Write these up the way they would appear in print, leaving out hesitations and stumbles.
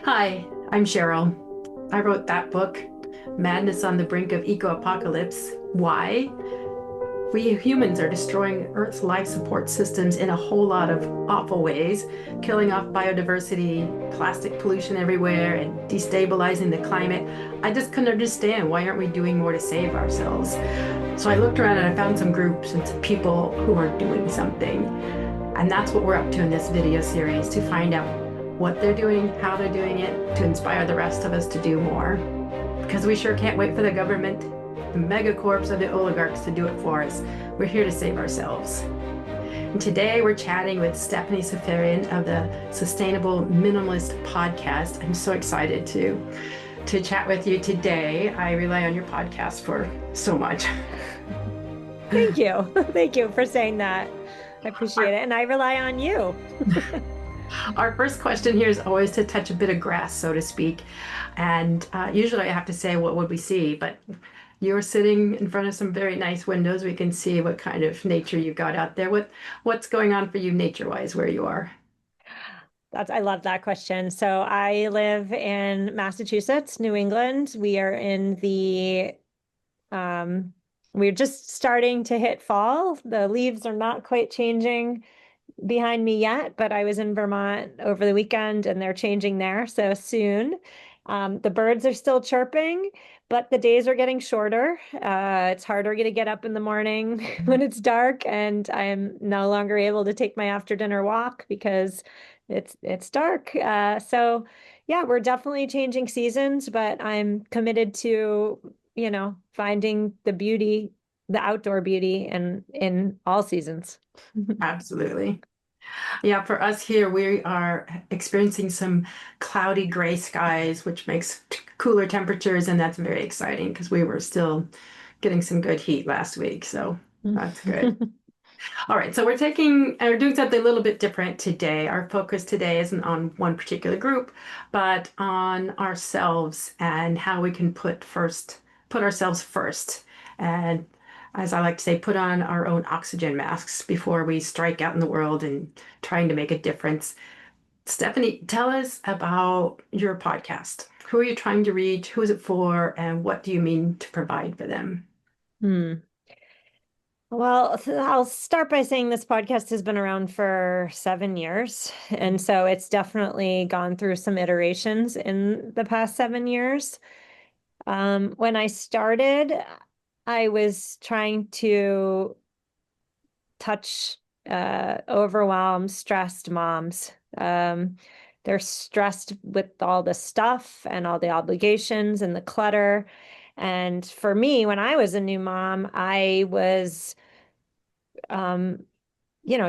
Hi, I'm Cheryl. I wrote that book, Madness on the Brink of Eco-Apocalypse. Why? We humans are destroying Earth's life support systems in a whole lot of awful ways, killing off biodiversity, plastic pollution everywhere, and destabilizing the climate. I just couldn't understand why aren't we doing more to save ourselves? So I looked around and I found some groups and some people who are doing something. And that's what we're up to in this video series, to find out what they're doing, how they're doing it, to inspire the rest of us to do more. Because we sure can't wait for the government, the megacorps or the oligarchs to do it for us. We're here to save ourselves. And today we're chatting with Stephanie Seferian of the Sustainable Minimalist podcast. I'm so excited to chat with you today. I rely on your podcast for so much. Thank you. Thank you for saying that. I appreciate it. And I rely on you. Our first question here is always to touch a bit of grass, so to speak. And usually I have to say, what would we see? But you're sitting in front of some very nice windows. We can see what kind of nature you've got out there. What's going on for you nature-wise where you are? I love that question. So I live in Massachusetts, New England. We're just starting to hit fall. The leaves are not quite changing behind me yet, but I was in Vermont over the weekend and they're changing there. So soon. The birds are still chirping, but the days are getting shorter. It's harder to get up in the morning when it's dark, and I'm no longer able to take my after dinner walk because it's dark. So yeah, we're definitely changing seasons, but I'm committed to, finding the beauty, the outdoor beauty in all seasons. Absolutely. Yeah, for us here, we are experiencing some cloudy gray skies, which makes cooler temperatures, and that's very exciting because we were still getting some good heat last week, so that's good. All right, so we're doing something a little bit different today. Our focus today isn't on one particular group, but on ourselves and how we can put ourselves first. And as I like to say, put on our own oxygen masks before we strike out in the world and trying to make a difference. Stephanie, tell us about your podcast. Who are you trying to reach? Who is it for? And what do you mean to provide for them? Hmm. Well, I'll start by saying this podcast has been around for 7 years. And so it's definitely gone through some iterations in the past 7 years. When I started, I was trying to touch overwhelmed, stressed moms. They're stressed with all the stuff and all the obligations and the clutter. And for me, when I was a new mom, I was um,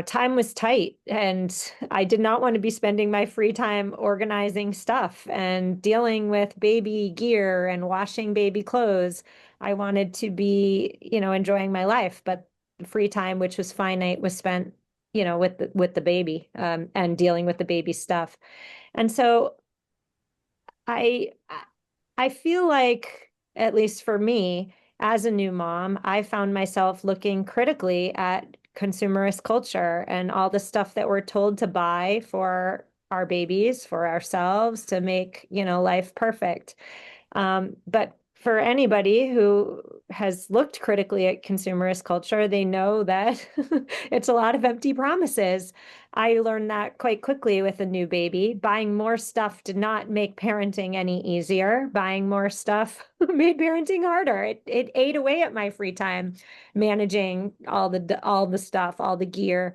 time was tight and I did not want to be spending my free time organizing stuff and dealing with baby gear and washing baby clothes. I wanted to be, enjoying my life, but the free time, which was finite, was spent, with the baby, and dealing with the baby stuff. And so I I feel like, at least for me, as a new mom, I found myself looking critically at consumerist culture and all the stuff that we're told to buy for our babies, for ourselves, to make, life perfect. But for anybody who has looked critically at consumerist culture, they know that it's a lot of empty promises. I learned that quite quickly with a new baby. Buying more stuff did not make parenting any easier. Buying more stuff made parenting harder. It ate away at my free time, managing all the stuff, all the gear.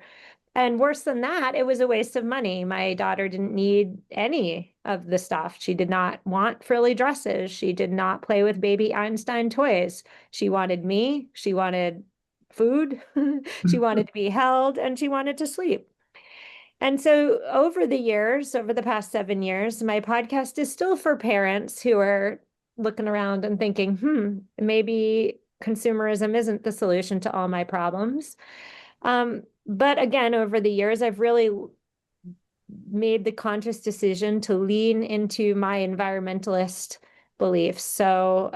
And worse than that, it was a waste of money. My daughter didn't need any of the stuff. She did not want frilly dresses. She did not play with baby Einstein toys. She wanted me. She wanted food. She wanted to be held, and she wanted to sleep. And so over the years, over the past 7 years, my podcast is still for parents who are looking around and thinking, maybe consumerism isn't the solution to all my problems. But again, over the years, I've really made the conscious decision to lean into my environmentalist beliefs. So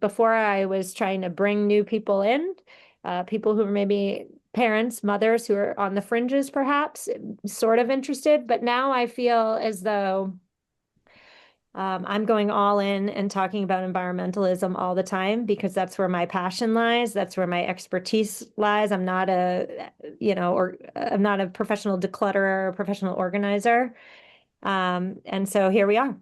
before I was trying to bring new people in, people who were maybe parents, mothers who are on the fringes, perhaps, sort of interested. But now I feel as though I'm going all in and talking about environmentalism all the time because that's where my passion lies. That's where my expertise lies. I'm not or I'm not a professional declutterer or professional organizer. And so here we are.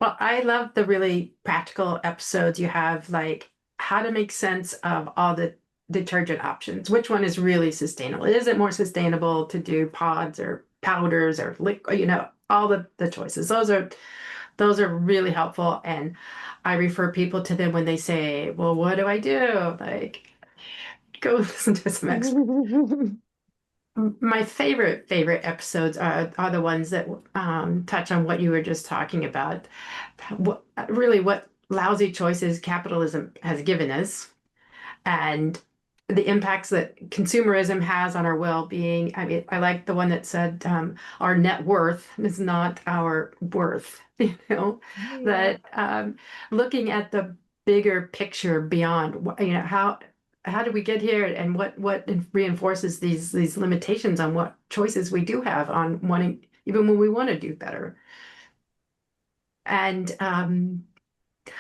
Well, I love the really practical episodes you have, like how to make sense of all the detergent options. Which one is really sustainable? Is it more sustainable to do pods or powders or liquid, all the choices. Those are really helpful. And I refer people to them when they say, well, what do I do? Like, go listen to some my favorite episodes are the ones that touch on what you were just talking about. What lousy choices capitalism has given us, and the impacts that consumerism has on our well-being. I mean, I like the one that said our net worth is not our worth. Yeah. That looking at the bigger picture beyond, how did we get here, and what reinforces these limitations on what choices we do have on wanting, even when we want to do better. And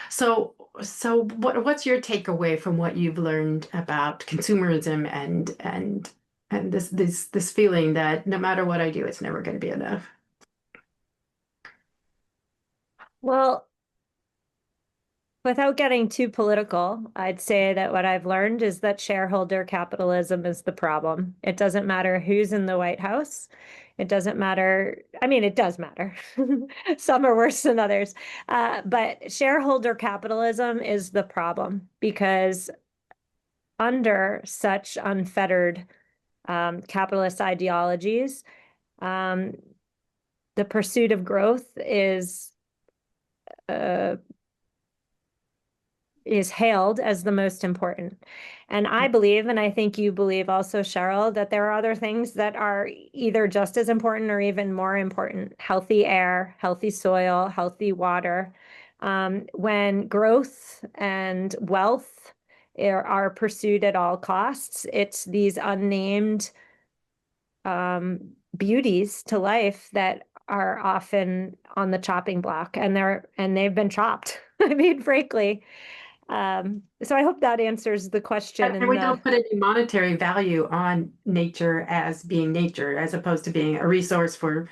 so what's your takeaway from what you've learned about consumerism and this feeling that no matter what I do, it's never going to be enough? Well, without getting too political, I'd say that what I've learned is that shareholder capitalism is the problem. It doesn't matter who's in the White House. It doesn't matter. I mean, it does matter. Some are worse than others. But shareholder capitalism is the problem because under such unfettered capitalist ideologies, um, the pursuit of growth uh, is hailed as the most important. And I believe, and I think you believe also, Cheryl, that there are other things that are either just as important or even more important: healthy air, healthy soil, healthy water. When growth and wealth are pursued at all costs, it's these unnamed beauties to life that are often on the chopping block, and they've been chopped. I mean, frankly. So I hope that answers the question And in we the don't put any monetary value on nature as being nature, as opposed to being a resource for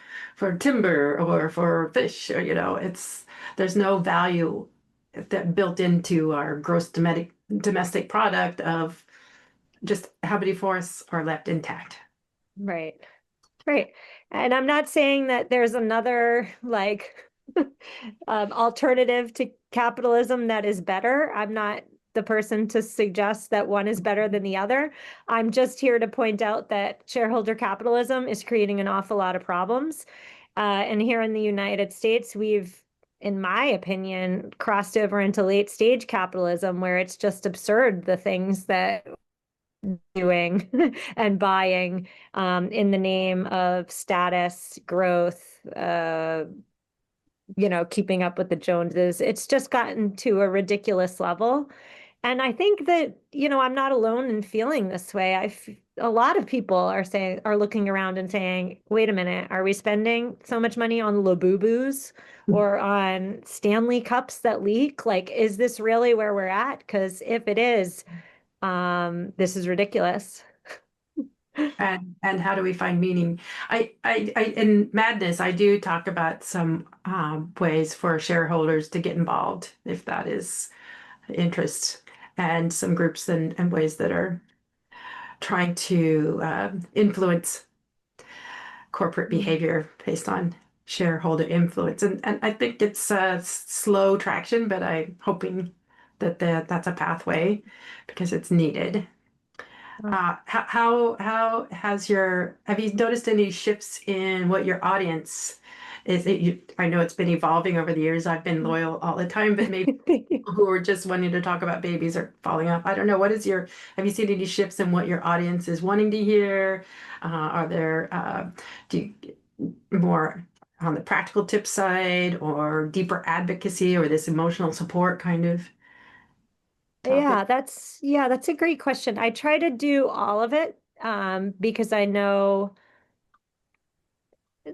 timber or for fish. Or, there's no value that built into our gross domestic product of just how many forests are left intact. right. Right. And I'm not saying that there's another alternative to capitalism that is better. I'm not the person to suggest that one is better than the other. I'm just here to point out that shareholder capitalism is creating an awful lot of problems. And here in the United States, we've, in my opinion, crossed over into late stage capitalism where it's just absurd the things that doing and buying in the name of status, growth, keeping up with the Joneses. It's just gotten to a ridiculous level. And I think that, I'm not alone in feeling this way. A lot of people are looking around and saying, wait a minute, are we spending so much money on Labubus or on Stanley cups that leak? Like, is this really where we're at? Because if it is, this is ridiculous. And how do we find meaning? In Madness, I do talk about some ways for shareholders to get involved if that is interest, and some groups and ways that are trying to influence corporate behavior based on shareholder influence. And I think it's slow traction, but I'm hoping that that's a pathway because it's needed. How have you noticed any shifts in what your audience is? I know it's been evolving over the years. I've been loyal all the time, but maybe people who are just wanting to talk about babies are falling off. I don't know. Have you seen any shifts in what your audience is wanting to hear? Are there, do you, more on the practical tip side or deeper advocacy or this emotional support kind of topic? That's a great question. I try to do all of it because I know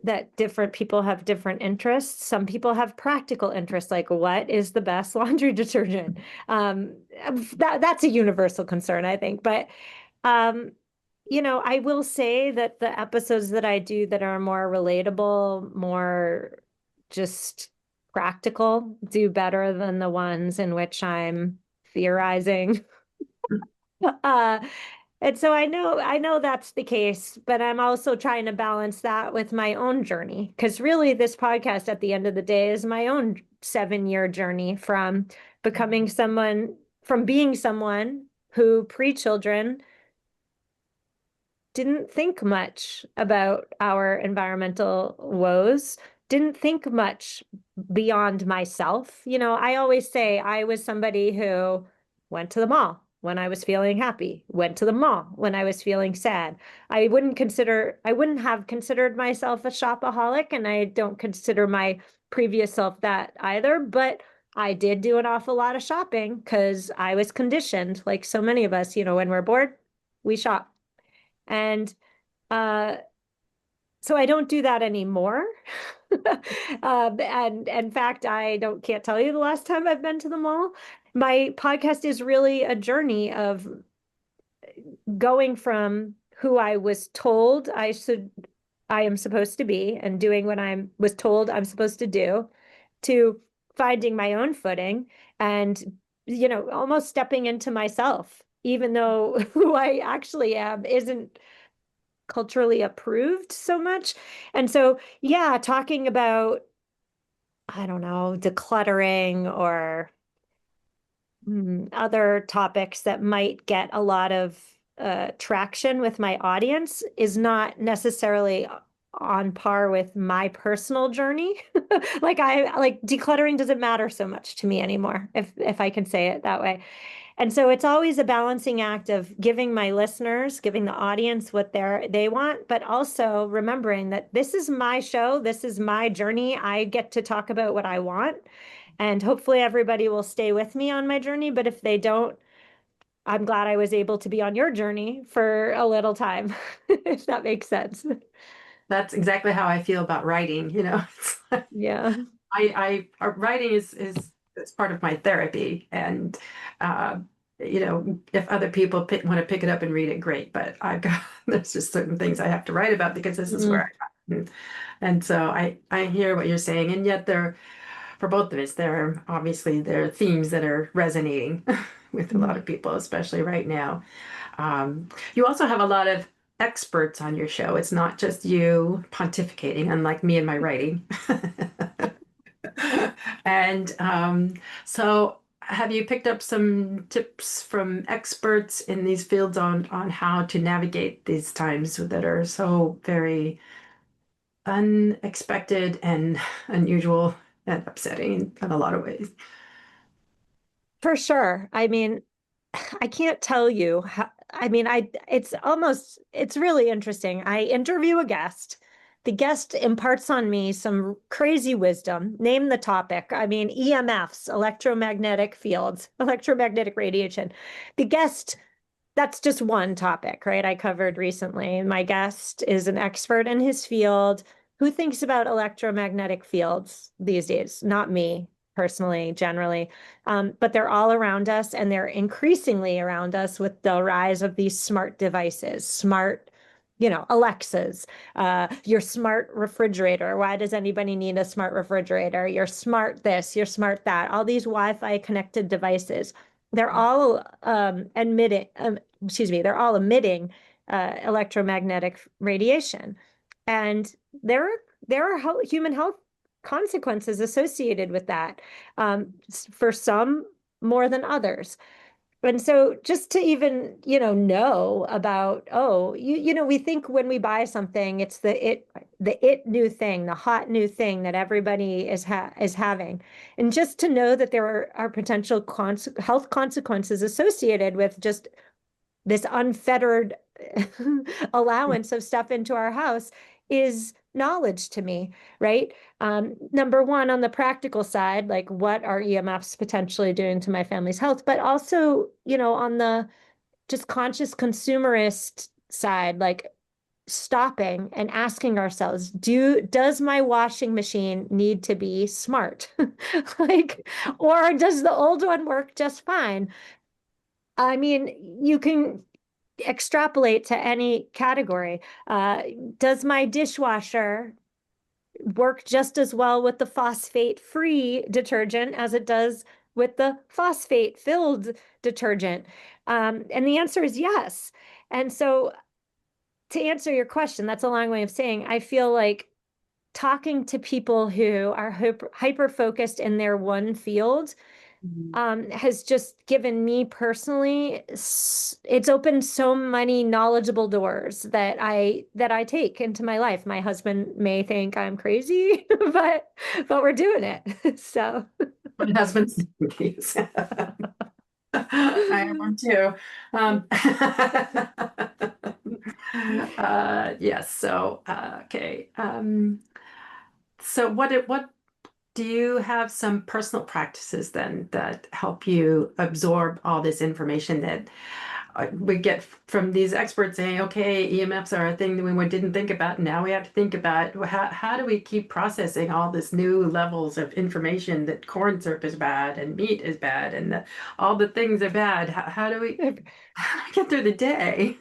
that different people have different interests. Some people have practical interests, like what is the best laundry detergent? That's a universal concern, I think. But I will say that the episodes that I do that are more relatable, more just practical, do better than the ones in which I'm theorizing. Uh, and so I know that's the case, but I'm also trying to balance that with my own journey. Because really, this podcast at the end of the day is my own 7-year journey from becoming someone, from being someone who pre-children didn't think much about our environmental woes, didn't think much beyond myself. I always say I was somebody who went to the mall when I was feeling happy, went to the mall when I was feeling sad. I wouldn't have considered myself a shopaholic, and I don't consider my previous self that either, but I did do an awful lot of shopping because I was conditioned, like so many of us, when we're bored, we shop. And uh, so I don't do that anymore. And in fact, can't tell you the last time I've been to the mall. My podcast is really a journey of going from who I was told I am supposed to be and doing what I was told I'm supposed to do, to finding my own footing and, almost stepping into myself, even though who I actually am isn't culturally approved so much. And so, yeah, talking about, I don't know, decluttering or other topics that might get a lot of traction with my audience is not necessarily on par with my personal journey. Like decluttering doesn't matter so much to me anymore, if I can say it that way. And so it's always a balancing act of giving my listeners, giving the audience what they want, but also remembering that this is my show, this is my journey. I get to talk about what I want. And hopefully everybody will stay with me on my journey. But if they don't, I'm glad I was able to be on your journey for a little time, if that makes sense. That's exactly how I feel about writing. It's like, Yeah. writing is it's part of my therapy, and uh, if other people want to pick it up and read it, great. But I've got there's just certain things I have to write about because this is where Mm. I got. And so I hear what you're saying, and yet for both of us, there are themes that are resonating with a lot of people, especially right now. You also have a lot of experts on your show. It's not just you pontificating, unlike me and my writing. And so, have you picked up some tips from experts in these fields on how to navigate these times that are so very unexpected and unusual and upsetting in a lot of ways? For sure. I mean, I can't tell you how, I mean, it's really interesting. I interview a guest. The guest imparts on me some crazy wisdom. Name the topic. I mean, EMFs, electromagnetic fields, electromagnetic radiation. The guest, that's just one topic, right? I covered recently. My guest is an expert in his field who thinks about electromagnetic fields these days, not me personally, generally. But they're all around us, and they're increasingly around us with the rise of these smart devices, smart, Alexas, your smart refrigerator. Why does anybody need a smart refrigerator? Your smart this, your smart that, all these Wi-Fi connected devices. They're all they're all emitting electromagnetic radiation. And there, there are human health consequences associated with that, for some more than others. And so just to even, know about, oh, we think when we buy something, it's the new thing, the hot new thing that everybody is having. And just to know that there are potential health consequences associated with just this unfettered allowance of stuff into our house is knowledge to me, right? Number one, on the practical side, like what are EMFs potentially doing to my family's health, but also, on the just conscious consumerist side, like stopping and asking ourselves, does my washing machine need to be smart? Like, or does the old one work just fine? I mean, you can extrapolate to any category. Does my dishwasher work just as well with the phosphate-free detergent as it does with the phosphate-filled detergent? And the answer is yes. And so to answer your question, that's a long way of saying I feel like talking to people who are hyper focused in their one field has just given me personally, it's opened so many knowledgeable doors that I take into my life. My husband may think I'm crazy, but we're doing it. So My husband's cookies. I am one too. Yes. So, okay. So what do you have some personal practices then that help you absorb all this information that we get from these experts saying, okay, EMFs are a thing that we didn't think about. Now we have to think about how do we keep processing all this new levels of information that corn syrup is bad and meat is bad and all the things are bad. How do we get through the day?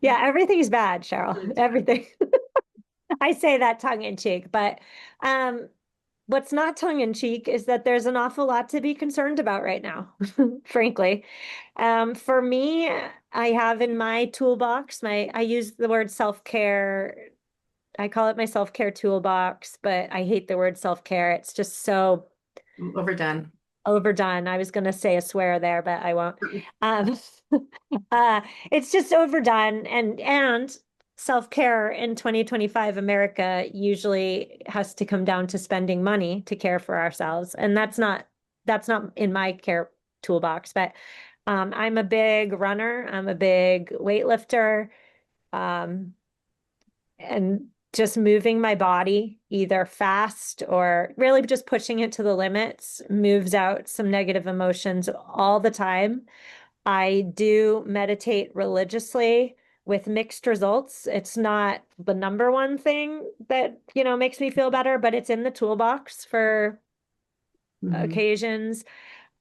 yeah, everything's bad, Cheryl. Everything. I say that tongue in cheek, but um, what's not tongue in cheek is that there's an awful lot to be concerned about right now, frankly. For me, I have in my toolbox, I use the word self-care. I call it my self-care toolbox, but I hate the word self-care. It's just so Overdone. overdone. I was going to say a swear there, but I won't. Um, it's just overdone, and self-care in 2025 America usually has to come down to spending money to care for ourselves, and that's not in my care toolbox. But I'm a big runner. I'm a big weightlifter. Um, and just moving my body either fast or really just pushing it to the limits moves out some negative emotions all the time. I do meditate religiously with mixed results. It's not the number one thing that, makes me feel better, but it's in the toolbox for Mhm. occasions.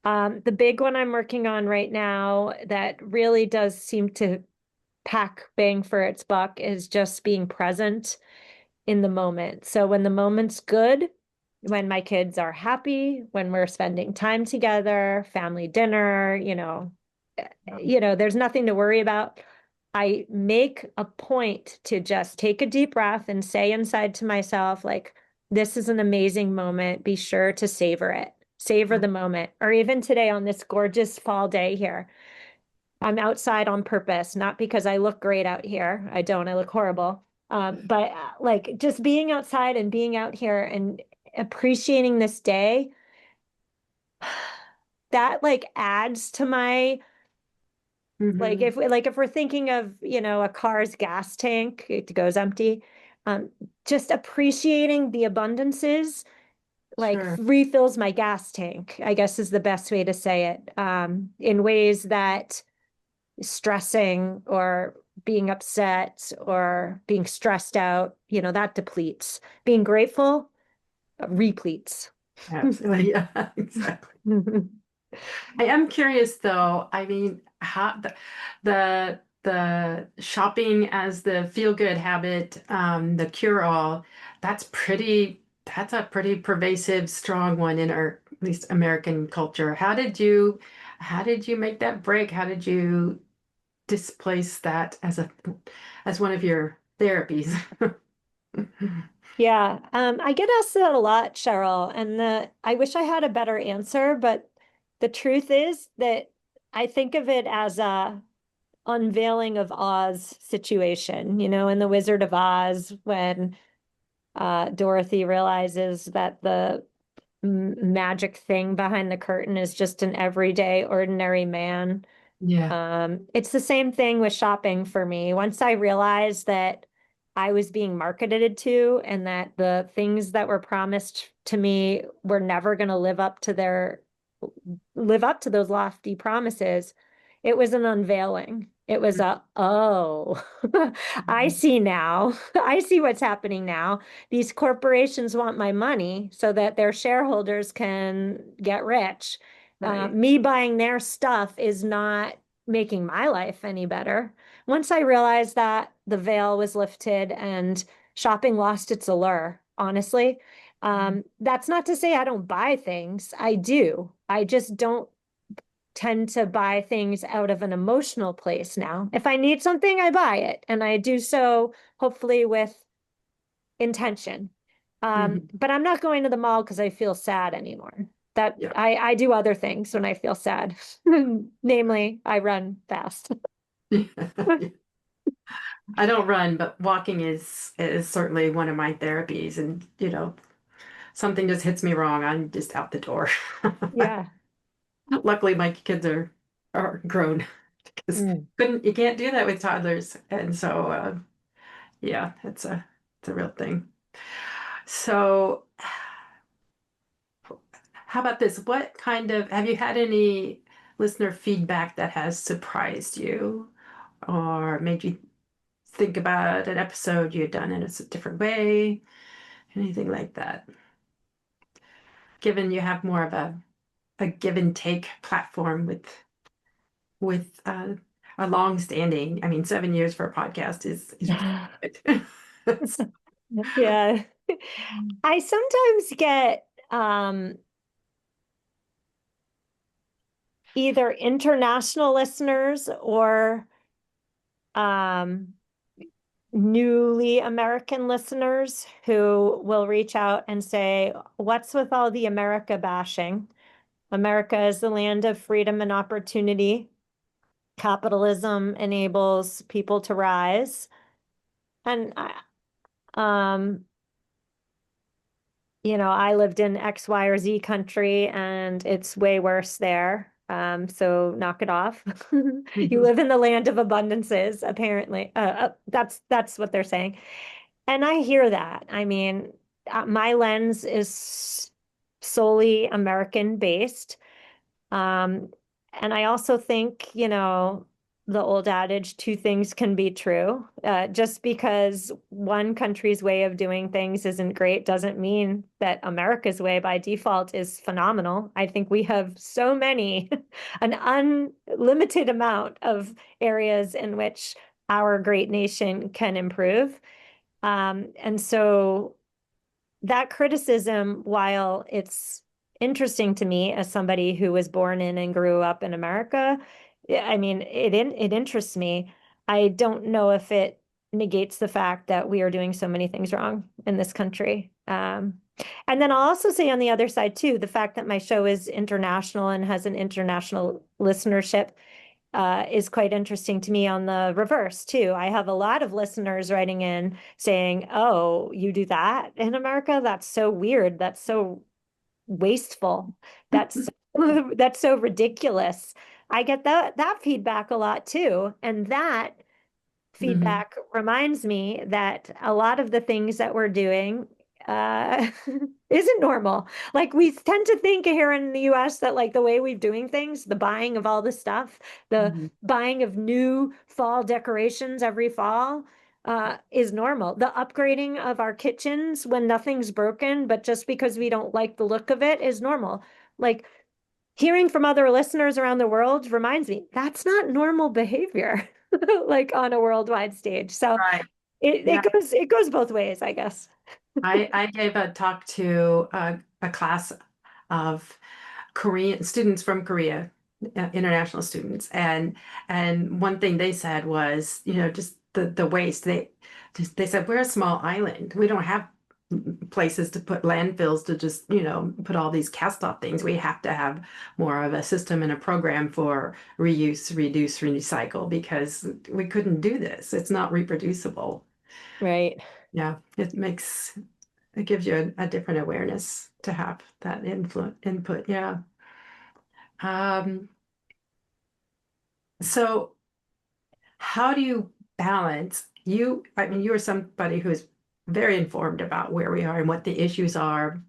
The big one I'm working on right now that really does seem to pack bang for its buck is just being present in the moment. So when the moment's good, when my kids are happy, when we're spending time together, family dinner, there's nothing to worry about. I make a point to just take a deep breath and say inside to myself, like, this is an amazing moment. Be sure to savor it. Savor the moment. Or even today on this gorgeous fall day here, I'm outside on purpose, not because I look great out here. I don't, I look horrible. But like just being outside and being out here and appreciating this day, that like adds to my, like Mhm. if we're thinking of, a car's gas tank, it goes empty. Um, just appreciating the abundances like Sure. refills my gas tank, I guess is the best way to say it. In ways that stressing or being upset or being stressed out, that depletes. Being grateful repletes. Absolutely. Yeah, exactly. I am curious though. I mean, how the shopping as the feel-good habit, the cure-all, that's a pretty pervasive, strong one in our at least American culture. How did you make that break? How did you displace that as one of your therapies? Yeah, I get asked that a lot, Cheryl, and I wish I had a better answer, but the truth is that I think of it as a unveiling of Oz situation, in The Wizard of Oz when Dorothy realizes that the magic thing behind the curtain is just an everyday, ordinary man. Yeah. It's the same thing with shopping for me. Once I realized that I was being marketed to and that the things that were promised to me were never going to live up to those lofty promises, It was an unveiling. It was a, oh, I see now. I see what's happening now. These corporations want my money so that their shareholders can get rich. Right. Me buying their stuff is not making my life any better. Once I realized that, the veil was lifted and shopping lost its allure, honestly. That's not to say I don't buy things. I do. I just don't tend to buy things out of an emotional place now. If I need something, I buy it, and I do so hopefully with intention. Mhm. But I'm not going to the mall because I feel sad anymore. That Yeah. I do other things when I feel sad. Namely, I run fast. I don't run, but walking is certainly one of my therapies. And something just hits me wrong, I'm just out the door. Yeah. Luckily, my kids are grown because Mm. you can't do that with toddlers, and so yeah, it's a real thing. So, how about this? What kind of have you had any listener feedback that has surprised you or made you think about an episode you had done in a different way? Anything like that? Given you have more of a give and take platform with a long standing, I mean, 7 years for a podcast is good. Yeah. I sometimes get either international listeners or um newly American listeners who will reach out and say, what's with all the America bashing? America is the land of freedom and opportunity. Capitalism enables people to rise. And um, I lived in X, Y, or Z country and it's way worse there. So knock it off. You Mhm. live in the land of abundances, apparently. That's what they're saying. And I hear that. I mean, my lens is solely American based. Um, and I also think, the old adage, two things can be true. Just because one country's way of doing things isn't great doesn't mean that America's way by default is phenomenal. I think we have so many, an unlimited amount of areas in which our great nation can improve. And so that criticism, while it's interesting to me as somebody who was born in and grew up in America, I mean, it interests me. I don't know if it negates the fact that we are doing so many things wrong in this country. And then I'll also say on the other side too, the fact that my show is international and has an international listenership is quite interesting to me on the reverse too. I have a lot of listeners writing in saying, "Oh, you do that in America? That's so weird. That's so wasteful. That's that's so ridiculous." I get that feedback a lot too, and that Mhm. feedback reminds me that a lot of the things that we're doing uh, isn't normal. Like we tend to think here in the US that like the way we're doing things, the buying of all the stuff, the Mhm. buying of new fall decorations every fall, is normal. The upgrading of our kitchens when nothing's broken, but just because we don't like the look of it is normal. Like hearing from other listeners around the world reminds me that's not normal behavior, like on a worldwide stage. So Right. it, Yeah. it goes both ways, I guess. I gave a talk to a class of Korean students from Korea, international students, and one thing they said was, just the waste. They said we're a small island. We don't have places to put landfills to just, put all these cast off things. We have to have more of a system and a program for reuse, reduce, recycle because we couldn't do this. It's not reproducible. Right. Yeah, it gives you a different awareness to have that input. Yeah. Um, so how do you balance I mean, you are somebody who is very informed about where we are and what the issues are.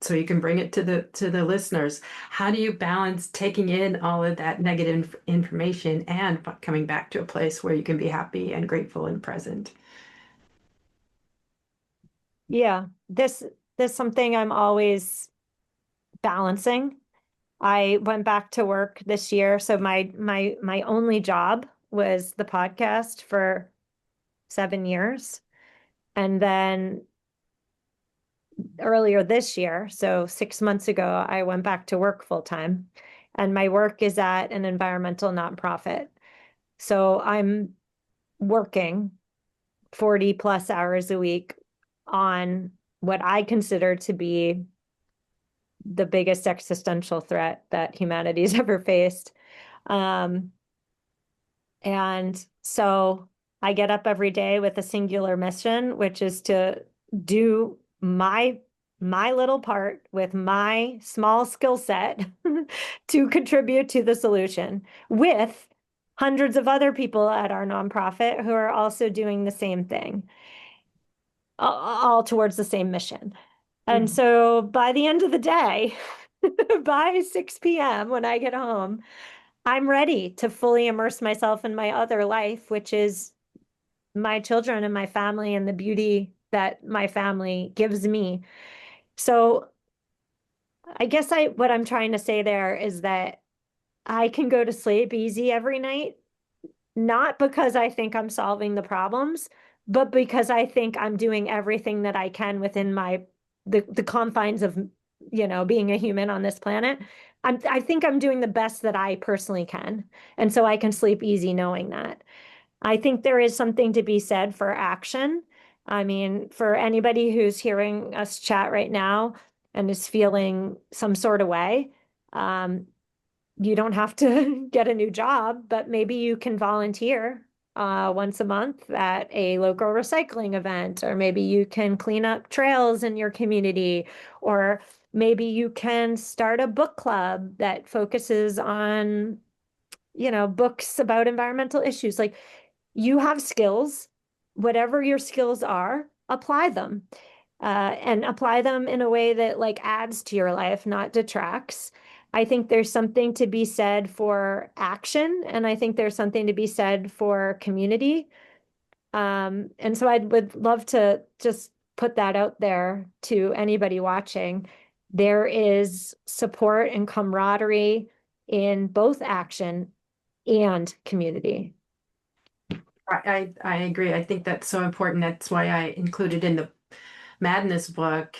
so you can bring it to the listeners. How do you balance taking in all of that negative information and coming back to a place where you can be happy and grateful and present? Yeah, this is something I'm always balancing. I went back to work this year, so my only job was the podcast for 7 years. And then earlier this year, so 6 months ago, I went back to work full time. And my work is at an environmental nonprofit. So I'm working 40 plus hours a week on what I consider to be the biggest existential threat that humanity's ever faced. Um, and so I get up every day with a singular mission, which is to do my little part with my small skill set to contribute to the solution with hundreds of other people at our nonprofit who are also doing the same thing, all towards the same mission. And Mhm. so by the end of the day, by 6 p.m. when I get home, I'm ready to fully immerse myself in my other life, which is my children and my family and the beauty that my family gives me. So I guess what I'm trying to say there is that I can go to sleep easy every night, not because I think I'm solving the problems, but because I think I'm doing everything that I can within the confines of, being a human on this planet. I think I'm doing the best that I personally can. And so I can sleep easy knowing that. I think there is something to be said for action. I mean, for anybody who's hearing us chat right now and is feeling some sort of way, um, you don't have to get a new job, but maybe you can volunteer once a month at a local recycling event, or maybe you can clean up trails in your community, or maybe you can start a book club that focuses on, books about environmental issues. Like, you have skills, whatever your skills are, apply them. And apply them in a way that like adds to your life, not detracts. I think there's something to be said for action, and I think there's something to be said for community. And so I would love to just put that out there to anybody watching. There is support and camaraderie in both action and community. I agree. I think that's so important. That's why I included in the Madness book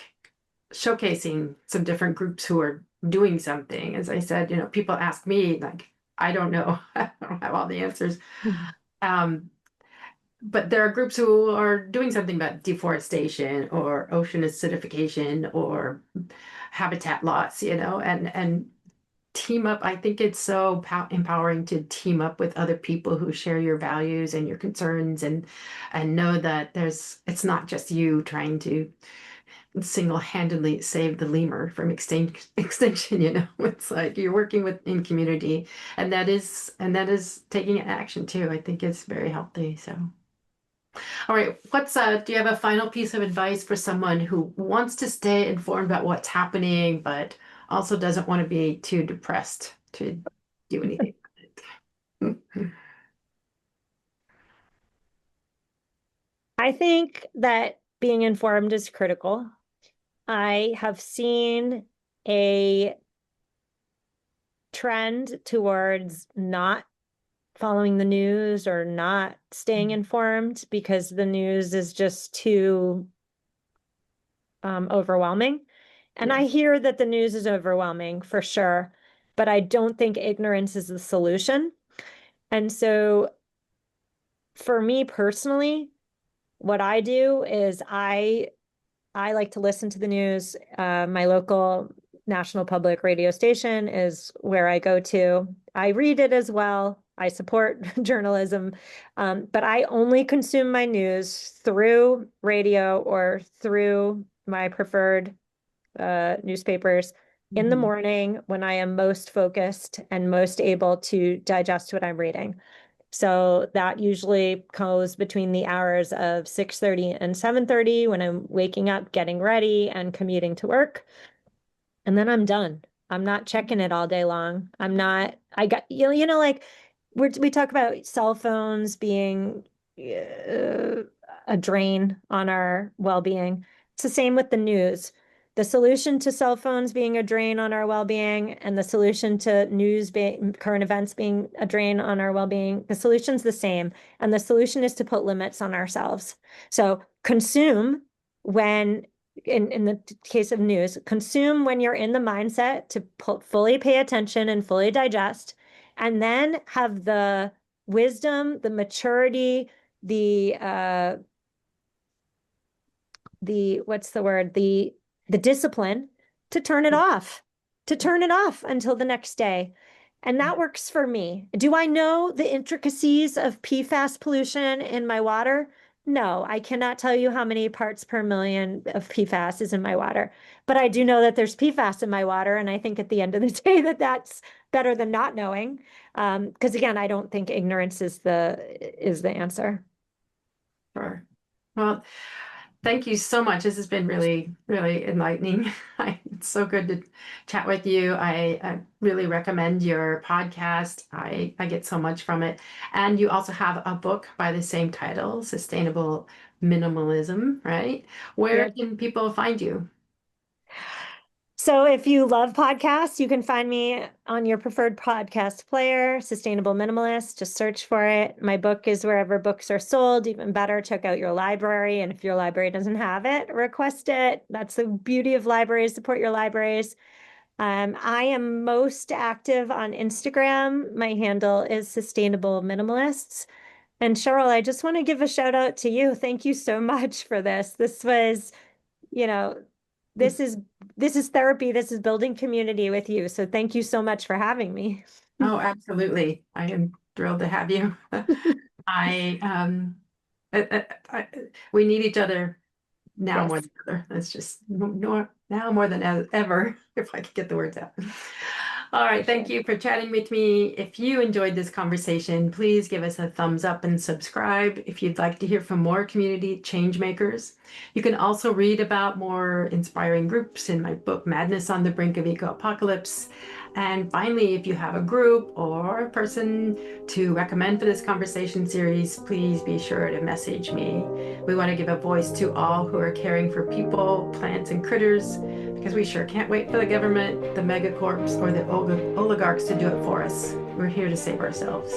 showcasing some different groups who are doing something. As I said, people ask me, like, I don't know, I don't have all the answers. Mhm. Um, but there are groups who are doing something about deforestation or ocean acidification or habitat loss, and team up. I think it's so empowering to team up with other people who share your values and your concerns and know that it's not just you trying to single-handedly save the lemur from extinction. It's like you're working in community, and that is taking action too. I think it's very healthy. So all right, do you have a final piece of advice for someone who wants to stay informed about what's happening but also doesn't want to be too depressed to do anything about it? I think that being informed is critical. I have seen a trend towards not following the news or not staying informed because the news is just too overwhelming. And I Yes. hear that the news is overwhelming for sure, but I don't think ignorance is the solution. And so for me personally, what I do is I like to listen to the news. My local national public radio station is where I go to. I read it as well. I support journalism, but I only consume my news through radio or through my preferred newspapers in the Mhm. morning when I am most focused and most able to digest what I'm reading. So that usually goes between the hours of 6:30 and 7:30 when I'm waking up, getting ready, and commuting to work. and then I'm done. I'm not checking it all day long. I got, like we talk about cell phones being a drain on our well-being. It's the same with the news. The solution to cell phones being a drain on our well-being and the solution to current events being a drain on our well-being, the solution's the same. And the solution is to put limits on ourselves. So consume when in the case of news, consume when you're in the mindset to fully pay attention and fully digest, and then have the wisdom, the maturity, the what's the word? The discipline to turn it off, until the next day. And that works for me. Do I know the intricacies of PFAS pollution in my water? No, I cannot tell you how many parts per million of PFAS is in my water, but I do know that there's PFAS in my water. And I think at the end of the day that that's better than not knowing. Because again, I don't think ignorance is the answer. Sure. Well, thank you so much. This has been really, really enlightening. It's so good to chat with you. I really recommend your podcast. I get so much from it. And you also have a book by the same title, Sustainable Minimalism, right? Where Yep. can people find you? So if you love podcasts, you can find me on your preferred podcast player, Sustainable Minimalist. Just search for it. My book is wherever books are sold. Even better, check out your library. And if your library doesn't have it, request it. That's the beauty of libraries. Support your libraries. I am most active on Instagram. My handle is Sustainable Minimalists. And Cheryl, I just want to give a shout out to you. Thank you so much for this. This was, you know, this is therapy. This is building community with you. So thank you so much for having me. Oh, absolutely. I am thrilled to have you. I, we need each other now more Yes. than ever. It's just now more than ever, if I could get the words out. All right, thank you for chatting with me. If you enjoyed this conversation, please give us a thumbs up and subscribe if you'd like to hear from more community change makers. You can also read about more inspiring groups in my book, Madness on the Brink of Eco-Apocalypse. And finally, if you have a group or a person to recommend for this conversation series, please be sure to message me. We want to give a voice to all who are caring for people, plants, and critters, because we sure can't wait for the government, the megacorps, or the oligarchs to do it for us. We're here to save ourselves.